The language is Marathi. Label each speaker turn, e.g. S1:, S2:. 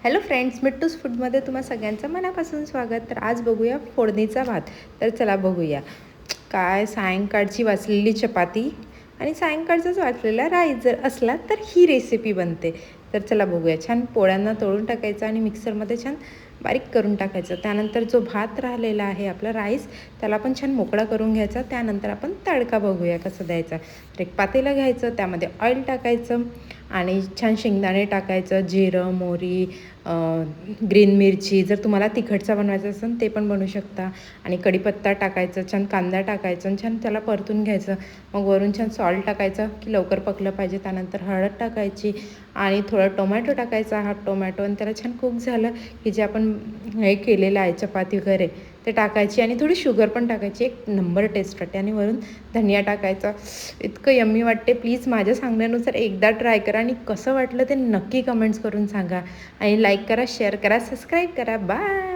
S1: हॅलो फ्रेंड्स, मिट्टूस फूडमध्ये तुम्हा सगळ्यांचं मनापासून स्वागत. तर आज बघूया फोडणीचा भात. तर चला बघूया. काय सायंकाळची वाचलेली चपाती आणि सायंकाळचाच वाचलेला राईस जर असला तर ही रेसिपी बनते. तर चला बघूया. छान पोळ्यांना तळून टाकायचं आणि मिक्सरमध्ये छान बारीक करून टाकायचं. त्यानंतर जो भात राहिलेला आहे आपला राईस, त्याला पण छान मोकळा करून घ्यायचा. त्यानंतर आपण तडका बघूया कसं द्यायचा. तर एक पातेलं घ्यायचं, त्यामध्ये ऑइल टाकायचं आणि छान शेंगदाणे टाकायचं, जिरं, मोहरी, ग्रीन मिरची, जर तुम्हाला तिखटचा बनवायचा असेल ते पण बनवू शकता. आणि कढीपत्ता टाकायचं, छान कांदा टाकायचं आणि छान त्याला परतून घ्यायचं. मग वरून छान सॉल्ट टाकायचं की लवकर पकलं पाहिजे. त्यानंतर हळद टाकायची आणि थोडा टोमॅटो टाकायचा, हाफ टोमॅटो, आणि त्याला छान कुक झालं की जे आपण हे केलेलं आहे चपाती वगैरे ते टाकायची आणि थोडी शुगर पण टाकायची. एक नंबर टेस्ट वाटते. आणि वरून धनिया टाकायचा. इतकं यम्मी वाटते. प्लीज माझ्या सांगण्यानुसार एकदा ट्राय करा आणि कसं वाटलं ते नक्की कमेंट्स करून सांगा. आणि लाईक करा, शेअर करा, सबस्क्राईब करा. बाय.